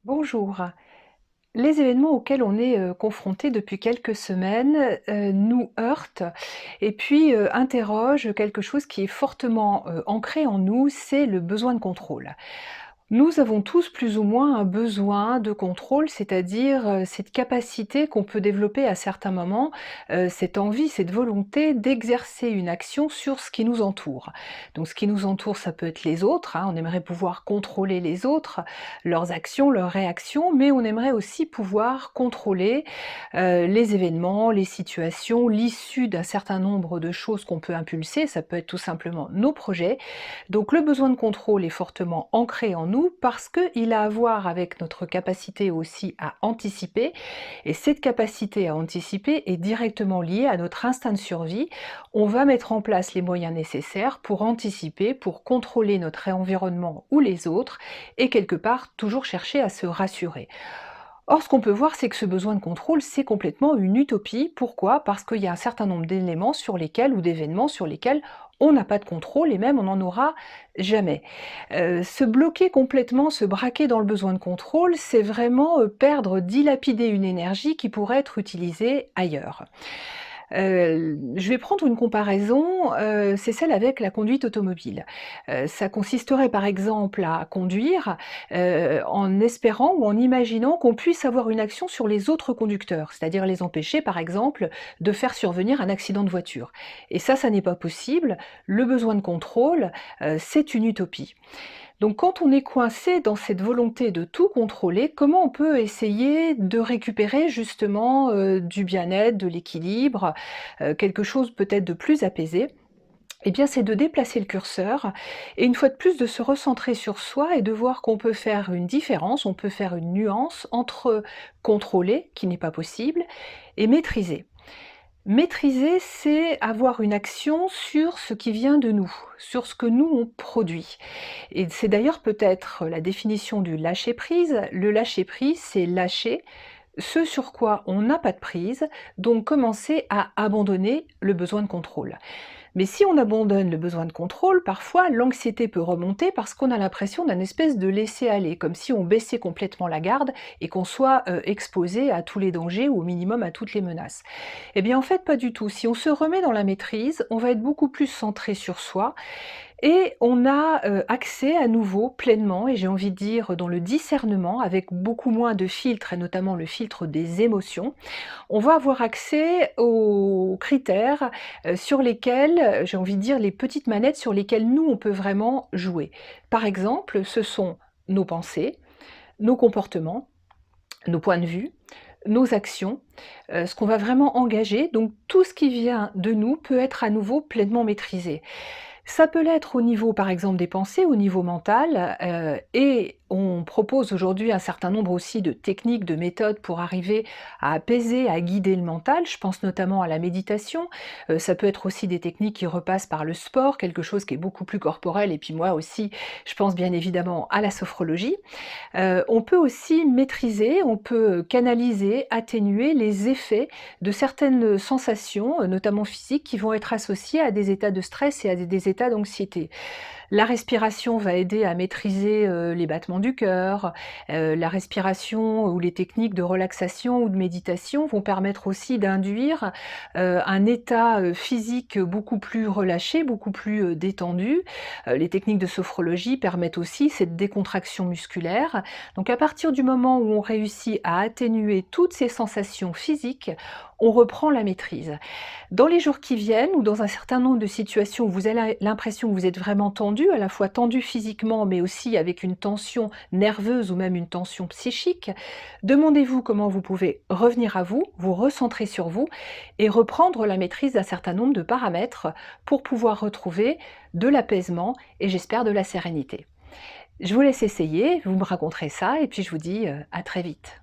Bonjour. Les événements auxquels on est, confrontés depuis quelques semaines, nous heurtent et puis, interrogent quelque chose qui est fortement, ancré en nous, c'est le besoin de contrôle. Nous avons tous plus ou moins un besoin de contrôle, c'est-à-dire, cette capacité qu'on peut développer à certains moments, cette envie, cette volonté d'exercer une action sur ce qui nous entoure. Donc ce qui nous entoure, ça peut être les autres, hein, on aimerait pouvoir contrôler les autres, leurs actions, leurs réactions, mais on aimerait aussi pouvoir contrôler, les événements, les situations, l'issue d'un certain nombre de choses qu'on peut impulser, ça peut être tout simplement nos projets. Donc le besoin de contrôle est fortement ancré en nous parce qu'il a à voir avec notre capacité aussi à anticiper. Et cette capacité à anticiper est directement liée à notre instinct de survie. On va mettre en place les moyens nécessaires pour anticiper, pour contrôler notre environnement ou les autres, et quelque part toujours chercher à se rassurer. Or, ce qu'on peut voir, c'est que ce besoin de contrôle, c'est complètement une utopie. Pourquoi? Parce qu'il y a un certain nombre d'éléments sur lesquels ou d'événements sur lesquels on n'a pas de contrôle et même on n'en aura jamais. Se bloquer complètement, se braquer dans le besoin de contrôle, c'est vraiment, perdre, dilapider une énergie qui pourrait être utilisée ailleurs. Je vais prendre une comparaison, c'est celle avec la conduite automobile. Ça consisterait par exemple à conduire, en espérant ou en imaginant qu'on puisse avoir une action sur les autres conducteurs, c'est-à-dire les empêcher par exemple de faire survenir un accident de voiture. Et ça n'est pas possible. Le besoin de contrôle, c'est une utopie. Donc quand on est coincé dans cette volonté de tout contrôler, comment on peut essayer de récupérer justement, du bien-être, de l'équilibre, quelque chose peut-être de plus apaisé? Eh bien, c'est de déplacer le curseur et une fois de plus de se recentrer sur soi et de voir qu'on peut faire une différence, on peut faire une nuance entre contrôler, qui n'est pas possible, et maîtriser. Maîtriser, c'est avoir une action sur ce qui vient de nous, sur ce que nous on produit. Et c'est d'ailleurs peut-être la définition du lâcher-prise. Le lâcher-prise, c'est lâcher ce sur quoi on n'a pas de prise, donc commencer à abandonner le besoin de contrôle. Mais si on abandonne le besoin de contrôle, parfois l'anxiété peut remonter parce qu'on a l'impression d'un espèce de laisser-aller, comme si on baissait complètement la garde et qu'on soit exposé à tous les dangers ou au minimum à toutes les menaces. Eh bien en fait pas du tout. Si on se remet dans la maîtrise, on va être beaucoup plus centré sur soi et on a, accès à nouveau pleinement et j'ai envie de dire dans le discernement avec beaucoup moins de filtres et notamment le filtre des émotions. On va avoir accès aux critères, sur lesquels, j'ai envie de dire les petites manettes sur lesquelles nous on peut vraiment jouer. Par exemple, ce sont nos pensées, nos comportements, nos points de vue, nos actions, ce qu'on va vraiment engager, donc tout ce qui vient de nous peut être à nouveau pleinement maîtrisé. Ça peut l'être au niveau, par exemple, des pensées, au niveau mental, et on propose aujourd'hui un certain nombre aussi de techniques, de méthodes pour arriver à apaiser, à guider le mental. Je pense notamment à la méditation. Ça peut être aussi des techniques qui repassent par le sport, quelque chose qui est beaucoup plus corporel et puis moi aussi, je pense bien évidemment à la sophrologie. On peut aussi maîtriser, on peut canaliser, atténuer les effets de certaines sensations, notamment physiques, qui vont être associées à des états de stress et à des états d'anxiété. La respiration va aider à maîtriser, les battements du cœur, la respiration ou les techniques de relaxation ou de méditation vont permettre aussi d'induire, un état, physique beaucoup plus relâché, beaucoup plus, détendu. Les techniques de sophrologie permettent aussi cette décontraction musculaire. Donc à partir du moment où on réussit à atténuer toutes ces sensations physiques, on reprend la maîtrise. Dans les jours qui viennent ou dans un certain nombre de situations où vous avez l'impression que vous êtes vraiment tendu, à la fois tendu physiquement, mais aussi avec une tension nerveuse ou même une tension psychique, demandez-vous comment vous pouvez revenir à vous, vous recentrer sur vous et reprendre la maîtrise d'un certain nombre de paramètres pour pouvoir retrouver de l'apaisement et j'espère de la sérénité. Je vous laisse essayer, vous me raconterez ça et puis je vous dis, à très vite.